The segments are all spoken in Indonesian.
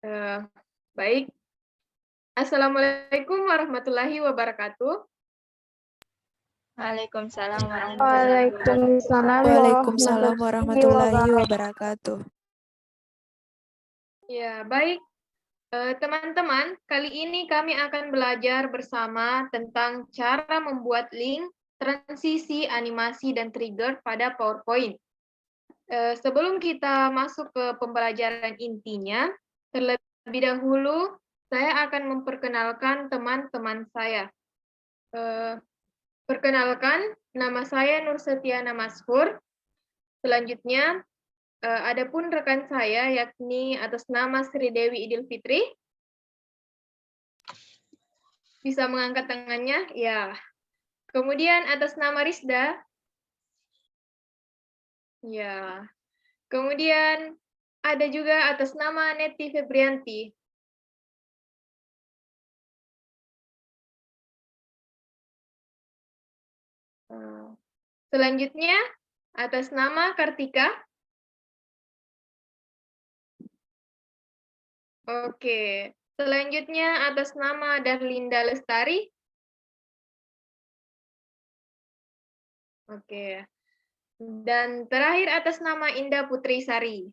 Eh, Baik. Assalamualaikum warahmatullahi wabarakatuh. Waalaikumsalam warahmatullahi wabarakatuh. Waalaikumsalam warahmatullahi wabarakatuh. Ya, baik. Teman-teman, kali ini kami akan belajar bersama tentang cara membuat link, transisi, animasi, dan trigger pada PowerPoint. Sebelum kita masuk ke pembelajaran intinya, terlebih dahulu saya akan memperkenalkan teman-teman saya. Perkenalkan, nama saya Nur Setiana Mashur. Selanjutnya, adapun rekan saya yakni atas nama Sri Dewi Idil Fitri. Bisa mengangkat tangannya? Ya. Kemudian atas nama Rizda. Ya. Kemudian ada juga atas nama Neti Febrianti. Selanjutnya atas nama Kartika. Oke. Selanjutnya atas nama Darlinda Lestari. Oke. Dan terakhir atas nama Indah Putri Sari.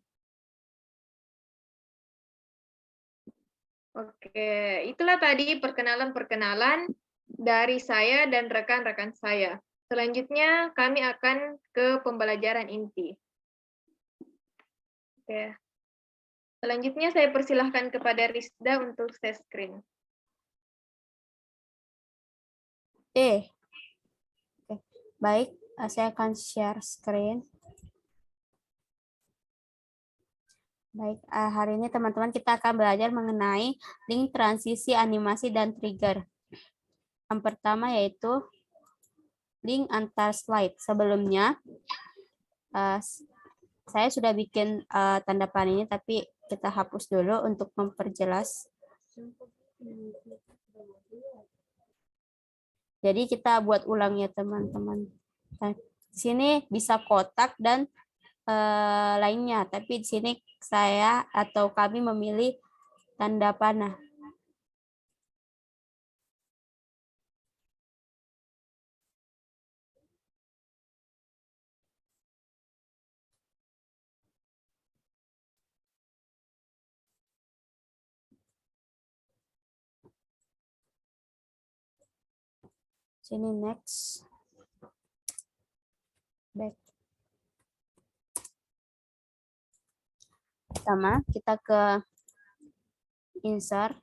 Oke, itulah tadi perkenalan-perkenalan dari saya dan rekan-rekan saya. Selanjutnya kami akan ke pembelajaran inti. Oke. Selanjutnya saya persilahkan kepada Rizda untuk share screen. Oke. Baik, saya akan share screen. Baik, hari ini teman-teman kita akan belajar mengenai link, transisi, animasi, dan trigger. Yang pertama yaitu link antar slide. Sebelumnya, saya sudah bikin tanda panah ini, tapi kita hapus dulu untuk memperjelas. Jadi kita buat ulang ya teman-teman. Nah, di sini bisa kotak dan lainnya, tapi di sini saya atau kami memilih tanda panah. Sini next. Back. Pertama kita ke insert.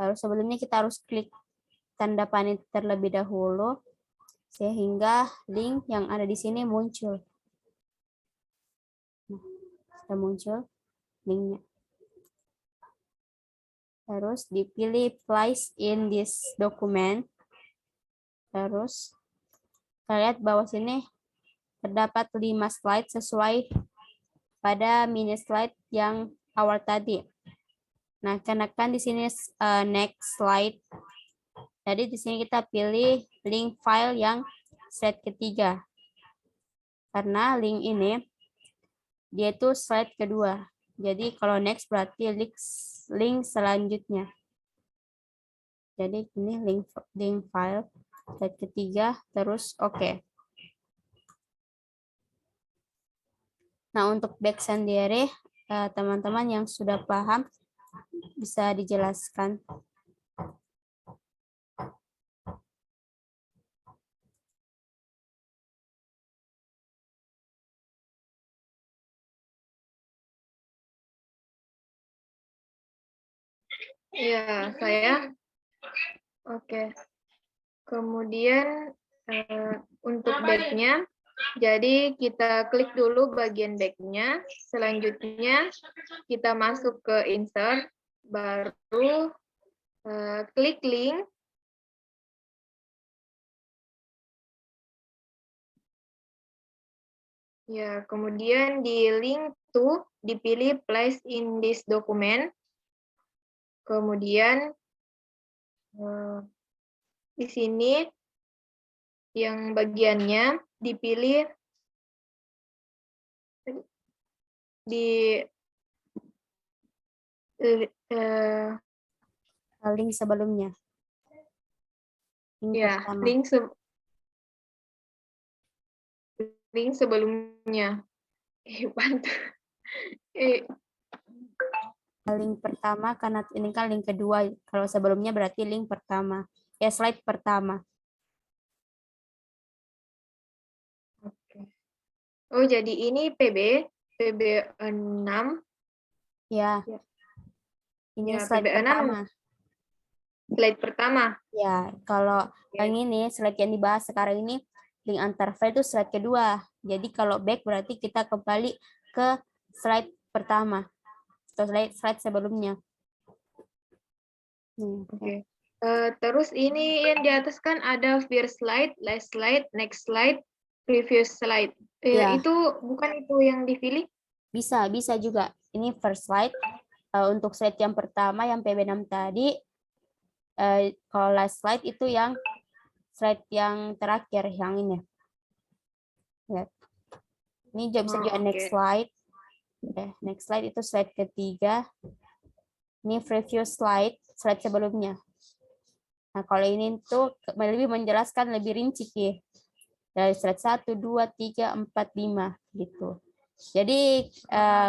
Lalu sebelumnya kita harus klik tanda panah terlebih dahulu sehingga link yang ada di sini muncul. Nah, sudah muncul linknya. Terus dipilih place in this document. Terus kita lihat bahwa sini terdapat 5 slide sesuai pada mini slide yang awal tadi. Nah, kenakan di sini next slide. Jadi di sini kita pilih link file yang slide ketiga. Karena link ini dia itu slide kedua. Jadi kalau next berarti link selanjutnya. Jadi ini link file slide ketiga terus oke. Nah, untuk back sendiri teman-teman yang sudah paham bisa dijelaskan. Ya, saya. Oke. Kemudian untuk back-nya, jadi kita klik dulu bagian back-nya. Selanjutnya kita masuk ke insert, baru klik link. Ya, kemudian di link to dipilih place in this document. Kemudian di sini yang bagiannya dipilih di link sebelumnya. Link ya, pertama. link sebelumnya. Bantu. Link pertama karena ini kan link kedua. Kalau sebelumnya berarti link pertama. Ya, slide pertama. Oke. Oh, jadi ini PB 6. Ya. Ya. Ini Ya, slide PB6. pertama. Slide pertama. Ya, kalau yang ini slide yang dibahas sekarang ini link antar file itu slide kedua. Jadi kalau back berarti kita kembali ke slide pertama atau slide sebelumnya. Oke. Terus ini yang di atas kan ada first slide, last slide, next slide, previous slide. Ya. Itu bukan itu yang dipilih? Bisa juga. Ini first slide. Untuk slide yang pertama yang PB6 tadi, kalau last slide itu yang slide yang terakhir, yang ini. Lihat. Ini juga bisa juga next slide. Next slide itu slide ketiga. Ini previous slide sebelumnya. Nah, kalau ini tuh lebih menjelaskan lebih rinci ya. Dari slide 1, 2, 3, 4, 5 gitu. Jadi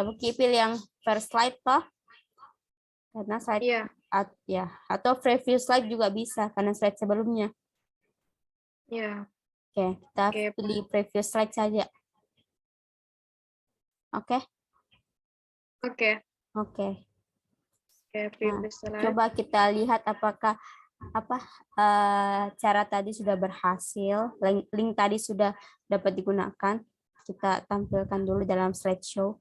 Buki pilih yang first slide toh. Karena slide ya, atau previous slide juga bisa karena slide sebelumnya. Ya. Oke, kita pilih previous slide saja. Oke. Previous slide. Coba kita lihat apakah cara tadi sudah berhasil, link tadi sudah dapat digunakan. Kita tampilkan dulu dalam slideshow.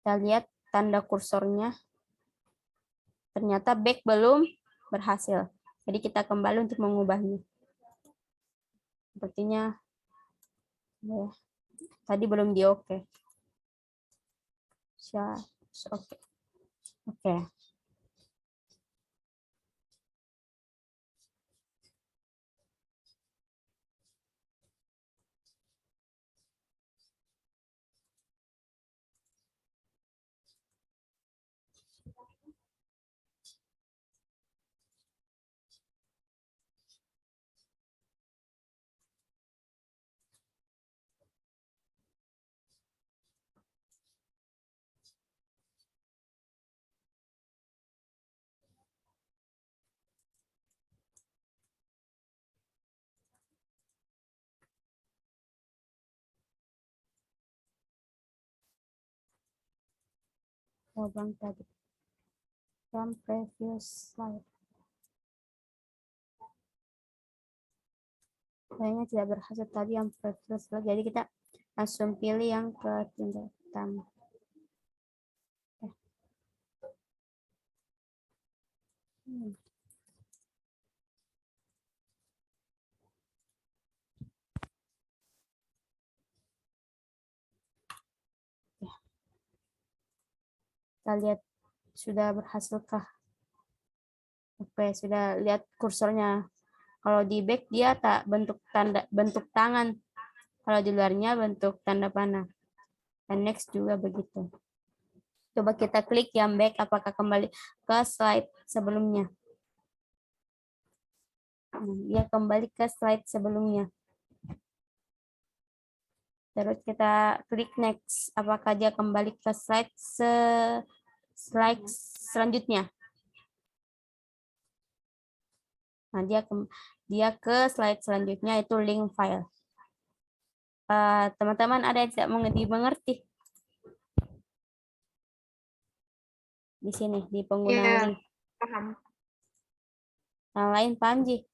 Kita lihat tanda kursornya. Ternyata back belum berhasil. Jadi kita kembali untuk mengubahnya. Sepertinya ya, tadi belum di oke. Oke. Lubang tadi. From previous slide. Kayaknya tidak berhasil tadi yang previous slide. Jadi kita langsung pilih yang ke tindak pertama. Kita lihat sudah berhasilkah. Oke, sudah lihat kursornya. Kalau di back dia tak bentuk tangan. Kalau di luarnya bentuk tanda panah. Dan next juga begitu. Coba kita klik yang back apakah kembali ke slide sebelumnya. Dia kembali ke slide sebelumnya. Terus kita klik next. Apakah dia kembali ke slide selanjutnya? Nah, dia ke slide selanjutnya itu link file. Teman-teman ada yang tidak mengerti? Di sini, di penggunaan link. Paham. Yang lain paham, Ji?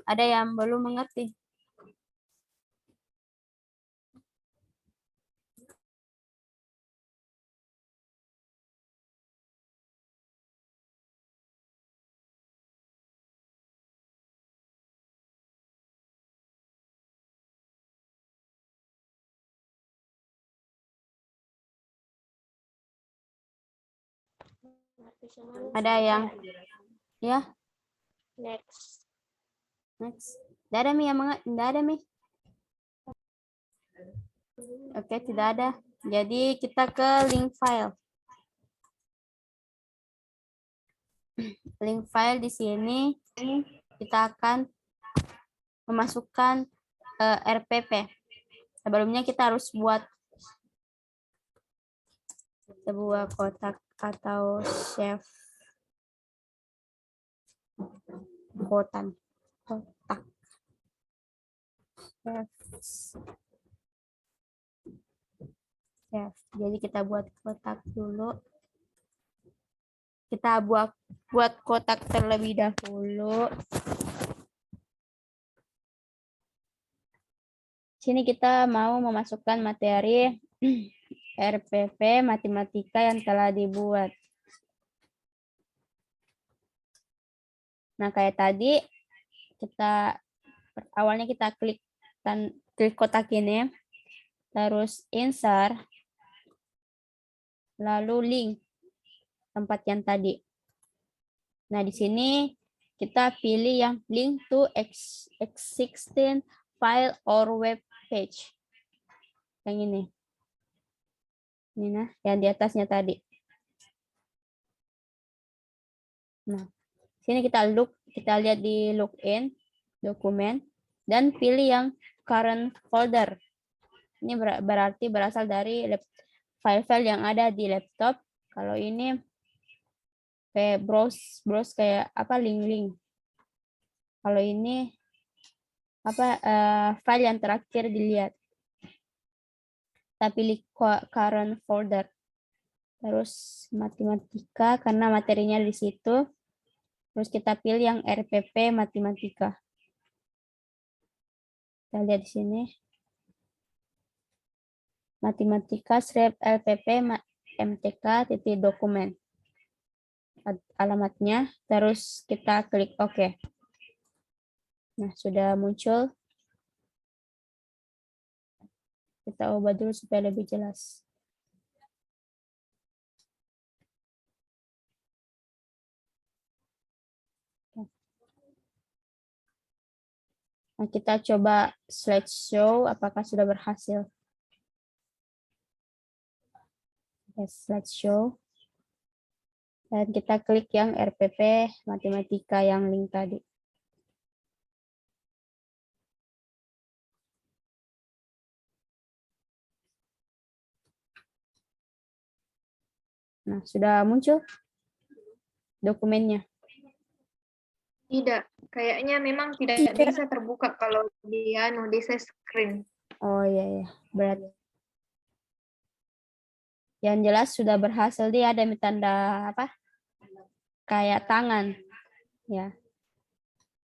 Ada yang belum mengerti? Ada yang ya? Next. Next. Tidak ada, Mi, yang tidak ada, Mi. Oke, tidak ada. Jadi kita ke link file. Link file di sini kita akan memasukkan RPP. Sebelumnya kita harus buat sebuah kotak atau chef kotak. Chef. Jadi kita buat kotak dulu. Kita buat kotak terlebih dahulu. Sini kita mau memasukkan materi RPP matematika yang telah dibuat. Nah, kayak tadi awalnya kita klik kotak ini, terus insert, lalu link tempat yang tadi. Nah, di sini kita pilih yang link to existing file or web page. Yang ini. Ini nah, yang di atasnya tadi. Nah, sini kita lihat di login dokumen dan pilih yang current folder. Ini berarti berasal dari file-file yang ada di laptop. Kalau ini kayak browse kayak apa link-link. Kalau ini file yang terakhir dilihat. Kita pilih current folder. Terus matematika karena materinya di situ. Terus kita pilih yang RPP matematika. Kita lihat di sini. Matematika /LPP MTK dokumen. Alamatnya. Terus kita klik OK. Nah, sudah muncul. Kita ubah dulu supaya lebih jelas. Nah, kita coba slideshow apakah sudah berhasil. Yes, slideshow. Dan kita klik yang RPP matematika yang link tadi. Nah, sudah muncul dokumennya. Tidak, kayaknya memang tidak bisa terbuka kalau dia di share screen. Oh iya, berarti yang jelas sudah berhasil. Dia ada tanda apa? Kayak tangan, ya.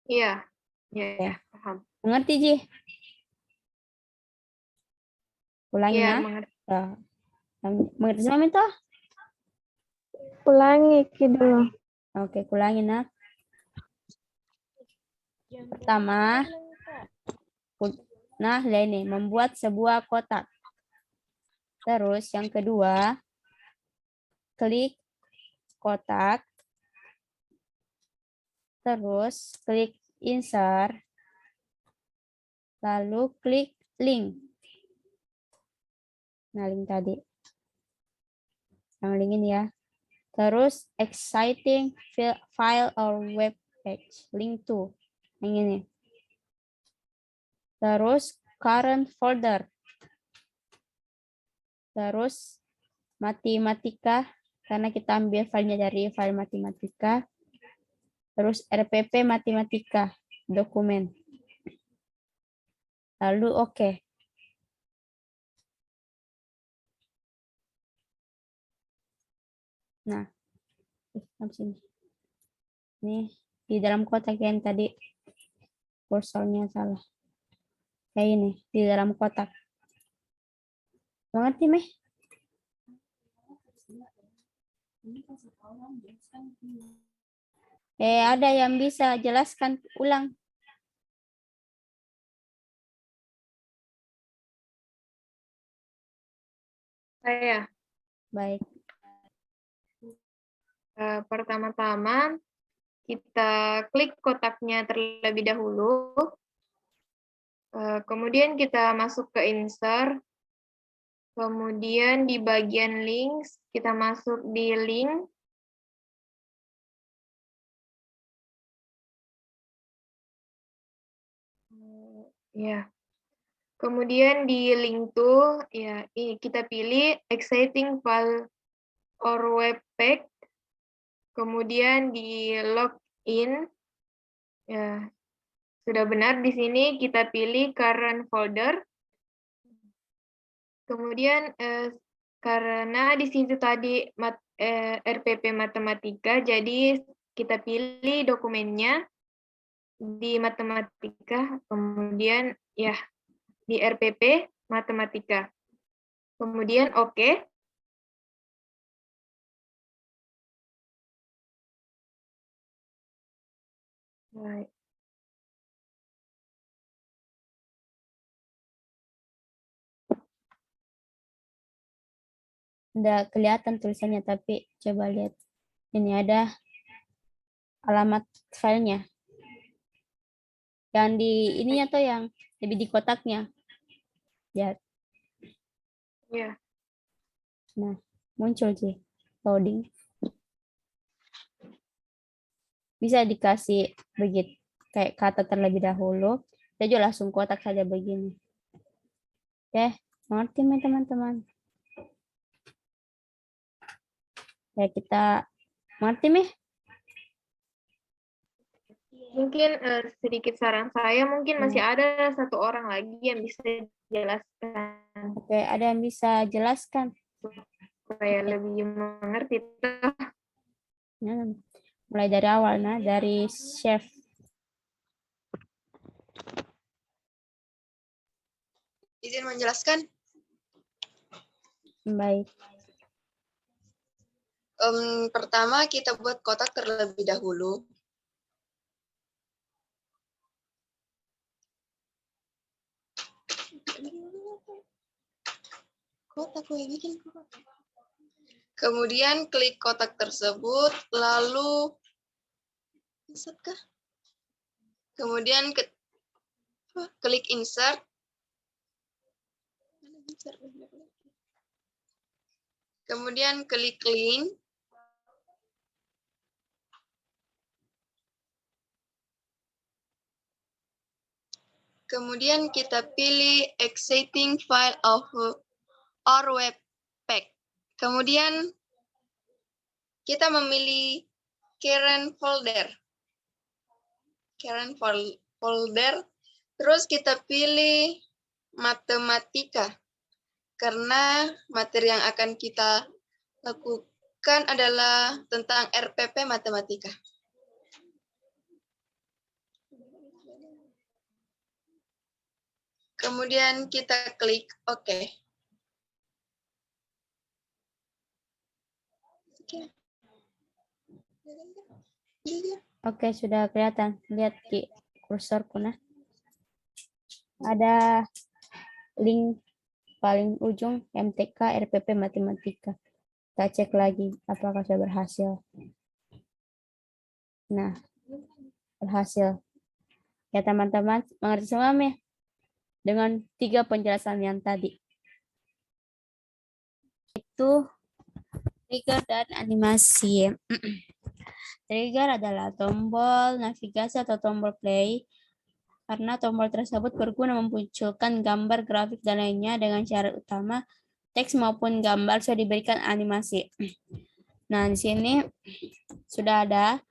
Iya, ya, paham. Mengerti, Ji? Ulangi, Iya, nah. mengerti. Mengerti sama itu? Ulangi dulu. Oke, ulangi, nah. Pertama, nah, ini membuat sebuah kotak. Terus yang kedua, klik kotak. Terus klik insert. Lalu klik link. Nah, link tadi. Yang link ini ya. Terus exciting file or web page. Link to. Yang ini. Terus current folder. Terus matematika. Karena kita ambil filenya dari file matematika. Terus RPP matematika. Dokumen. Lalu oke. Nah, sini. Nih, di dalam kotak yang tadi kursornya salah. Kayak ini, di dalam kotak. Mengerti, Meh? Ada yang bisa jelaskan ulang. Saya. Baik. Pertama-tama kita klik kotaknya terlebih dahulu. Kemudian kita masuk ke insert. Kemudian di bagian links, kita masuk di link. Ya. Kemudian di link to, ya, ini kita pilih exciting file or web pack. Kemudian di login, ya, sudah benar di sini kita pilih current folder. Kemudian karena di situ tadi RPP Matematika, jadi kita pilih dokumennya di Matematika, kemudian ya di RPP Matematika. Kemudian oke. Baik. Nggak kelihatan tulisannya, tapi coba lihat. Ini ada alamat filenya. Yang di ininya tuh yang lebih di kotaknya. Lihat. Ya. Nah, muncul sih loading. Bisa dikasih begitu kayak kata terlebih dahulu. Saya juga langsung kotak saja begini. Oke, mengerti teman-teman? Ya, kita mengerti nih. Mungkin sedikit saran saya, mungkin masih ada satu orang lagi yang bisa jelaskan. Oke, ada yang bisa jelaskan Supaya lebih mengerti. Nah, mulai dari awal, nah, dari chef. Izin menjelaskan. Baik. Pertama kita buat kotak terlebih dahulu. Kotak gue bikin kotak. Kemudian klik kotak tersebut, lalu insert kah? Kemudian klik insert. Kemudian klik link. Kemudian kita pilih exciting file of or web pack. Kemudian kita memilih current folder. Current folder. Terus kita pilih matematika. Karena materi yang akan kita lakukan adalah tentang RPP Matematika. Kemudian kita klik OK. Oke, sudah kelihatan. Lihat di kursorku, nah. Ada link paling ujung MTK RPP Matematika. Kita cek lagi apakah sudah berhasil. Nah, berhasil. Ya teman-teman, mengerti semua ya? Dengan 3 penjelasan yang tadi. Itu trigger dan animasi. Trigger adalah tombol navigasi atau tombol play, karena tombol tersebut berguna memunculkan gambar, grafik, dan lainnya dengan syarat utama teks maupun gambar sudah diberikan animasi. Nah, di sini sudah ada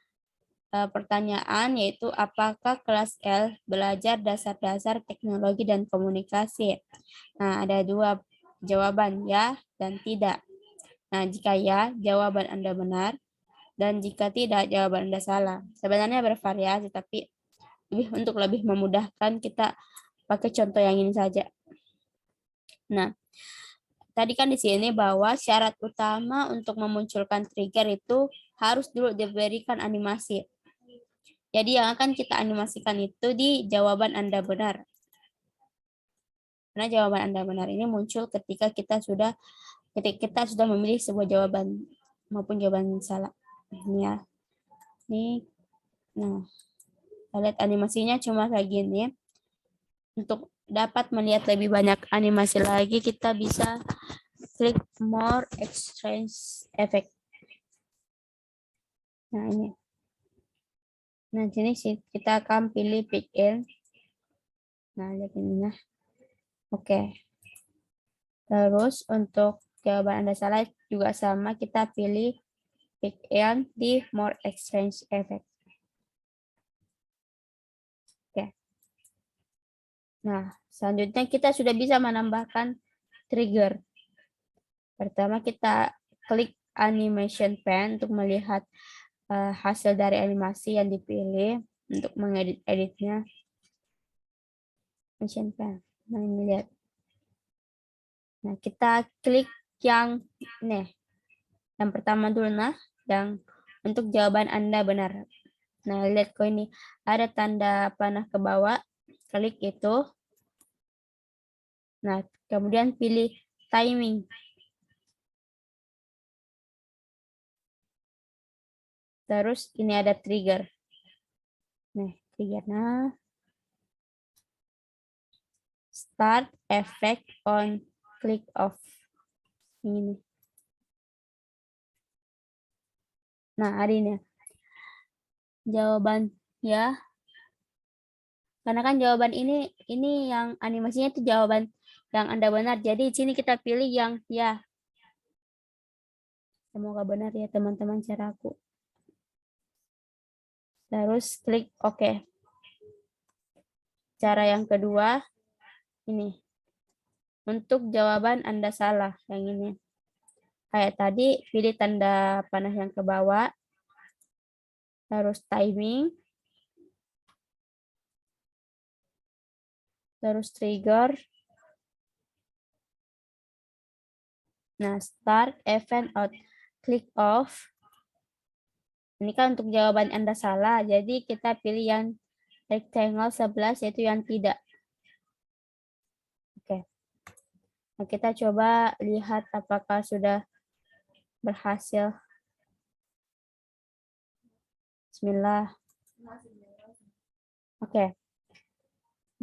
pertanyaan, yaitu apakah kelas L belajar dasar-dasar teknologi dan komunikasi? Nah, ada 2 jawaban, ya dan tidak. Nah, jika ya, jawaban Anda benar, dan jika tidak, jawaban Anda salah. Sebenarnya bervariasi, tapi untuk lebih memudahkan kita pakai contoh yang ini saja. Nah, tadi kan di sini bahwa syarat utama untuk memunculkan trigger itu harus dulu diberikan animasi. Jadi yang akan kita animasikan itu di jawaban Anda benar. Karena jawaban Anda benar ini muncul ketika kita sudah memilih sebuah jawaban maupun jawaban salah. Ini ya. Ini Nah, kita lihat animasinya cuma kayak gini. Untuk dapat melihat lebih banyak animasi lagi, kita bisa klik more extras effect. Nah, ini. Nah, sini sih kita akan pilih pick in. Nah, lihat ini. Nah. Oke. Terus untuk jawaban Anda salah juga sama, kita pilih pick in di more exchange effect. Oke. Nah, selanjutnya kita sudah bisa menambahkan trigger. Pertama kita klik animation pen untuk melihat hasil dari animasi yang dipilih untuk mengedit-editnya. Animation pen. Nah, ini lihat. Nah, kita klik yang nih. Yang pertama dulu, nah, yang untuk jawaban Anda benar. Nah, lihat kok ini ada tanda panah ke bawah, klik itu. Nah, kemudian pilih timing. Terus ini ada trigger. Nah, triggernya start effect on click off. Ini. Nah, hari ini jawaban ya. Karena kan jawaban ini yang animasinya itu jawaban yang Anda benar. Jadi di sini kita pilih yang ya. Semoga benar ya teman-teman caraku. Terus klik OK. Cara yang kedua ini. Untuk jawaban Anda salah yang ini. Kayak tadi pilih tanda panah yang ke bawah. Terus timing. Terus trigger. Nah, start event out click off. Ini kan untuk jawaban Anda salah. Jadi kita pilih yang rectangle 11 yaitu yang tidak. Oke. Nah, kita coba lihat apakah sudah berhasil. Bismillah. Oke.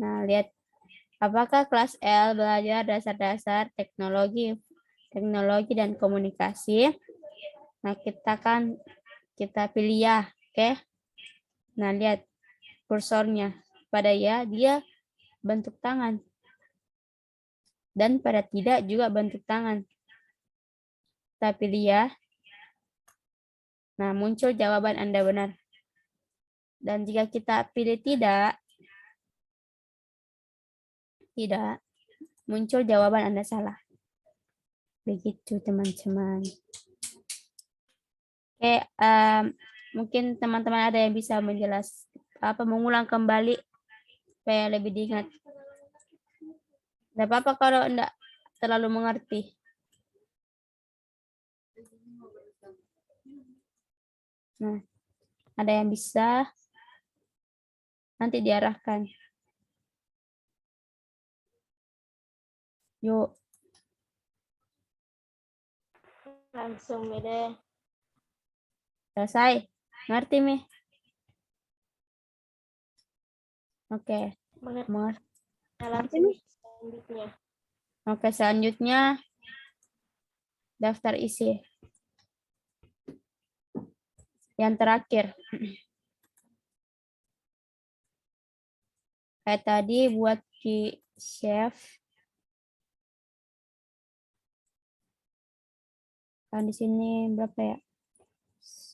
Nah, lihat apakah kelas L belajar dasar-dasar teknologi dan komunikasi. Nah, kita pilih ya, oke. Nah, lihat kursornya. Pada ya, dia bentuk tangan. Dan pada tidak juga bentuk tangan. Kita pilih ya. Nah, muncul jawaban Anda benar. Dan jika kita pilih tidak, muncul jawaban Anda salah. Begitu, teman-teman. Oke, mungkin teman-teman ada yang bisa mengulang kembali supaya lebih diingat. Tidak apa-apa kalau enggak terlalu mengerti. Nah, ada yang bisa nanti diarahkan. Yuk. Langsung deh. Selesai. Ngerti, Mi? Oke. Ngerti, Mi? Oke, selanjutnya daftar isi. Yang terakhir. Kayak tadi buat di save. Kan di sini berapa ya?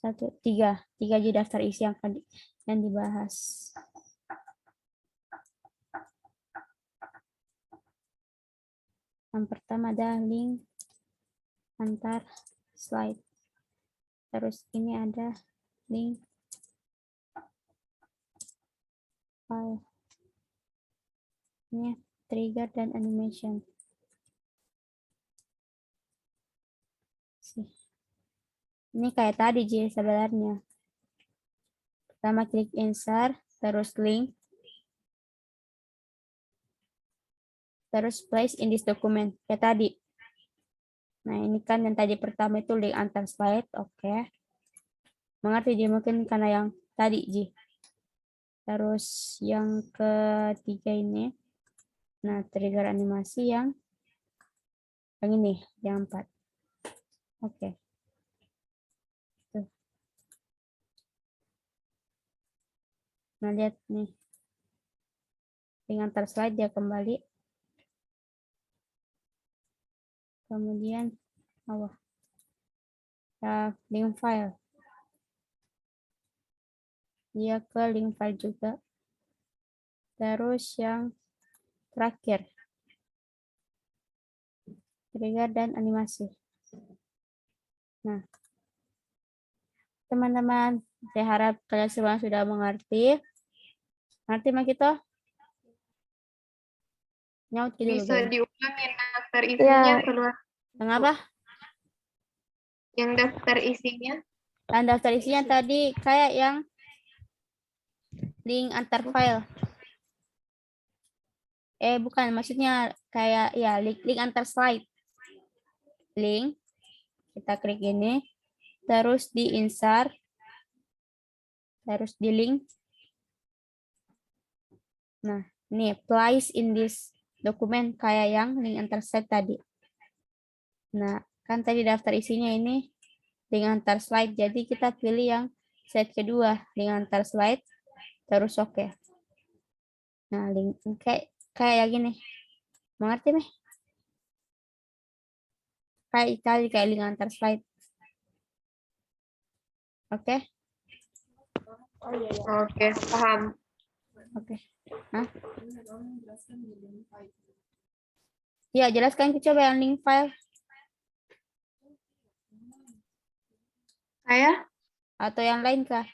3 aja daftar isi yang dibahas. Yang pertama ada link antar slide. Terus ini ada link file. Ini trigger dan animation. Ini kayak tadi Ji sebenarnya. Pertama klik insert, terus link. Terus place in this document. Kayak tadi. Nah, ini kan yang tadi pertama itu link antar slide. Oke. Mengerti Ji, mungkin karena yang tadi Ji. Terus yang ketiga ini, nah trigger animasi yang ini, yang 4. Oke. Tuh. Nah lihat nih, dengan antar slide dia kembali. Kemudian link file. Dia ke link file juga. Terus yang terakhir, trigger dan animasi. Nah, teman-teman, saya harap kalian semua sudah mengerti. Ngerti Mak kita? Nyaut gitu Bisa guys. diulang yang daftar isinya keluar. Yang apa? Yang daftar isinya. Dan daftar isinya tadi kayak yang link antar file. Bukan, maksudnya kayak ya link antar slide. Link, kita klik ini, terus di insert, terus di link. Nah, ini place in this document kayak yang link antar slide tadi. Nah, kan tadi daftar isinya ini link antar slide, jadi kita pilih yang slide kedua, link antar slide, terus oke. Nah, link kayak gini. Mengerti nih? Kayak link antar slide. Oke? Oke, paham. Oke. Hah? Ya, jelaskan coba yang link file. Saya? Atau yang lain kah?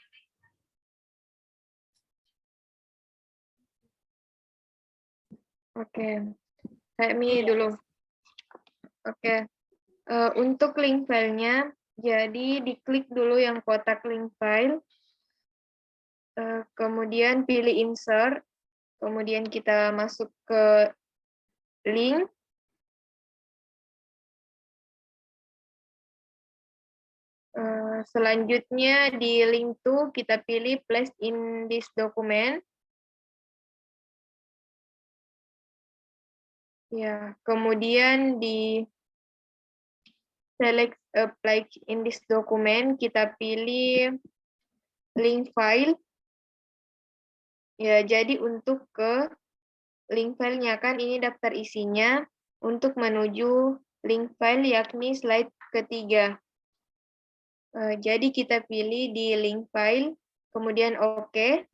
Oke. Saya Mi dulu. Oke. Untuk link filenya, jadi diklik dulu yang kotak link file. Kemudian pilih insert. Kemudian kita masuk ke link. Selanjutnya di link to kita pilih place in this document. Ya, kemudian di select place in this document kita pilih link file. Ya, jadi untuk ke link filenya kan ini daftar isinya untuk menuju link file yakni slide ketiga. Jadi kita pilih di link file, kemudian oke.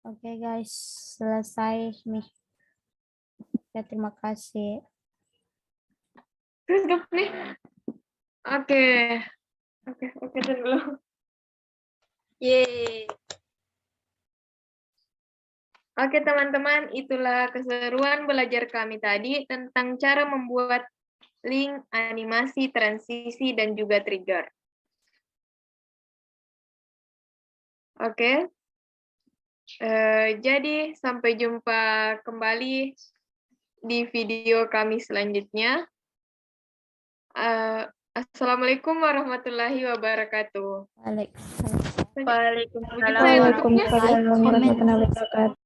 Oke guys, selesai nih. Ya, terima kasih. Tutup nih. Oke dulu. Yeay. Oke teman-teman, itulah keseruan belajar kami tadi tentang cara membuat link, animasi, transisi, dan juga trigger. Oke. Jadi sampai jumpa kembali di video kami selanjutnya. Assalamualaikum warahmatullahi wabarakatuh. Waalaikumsalam. Waalaikumsalam Saya tutupnya. warahmatullahi wabarakatuh.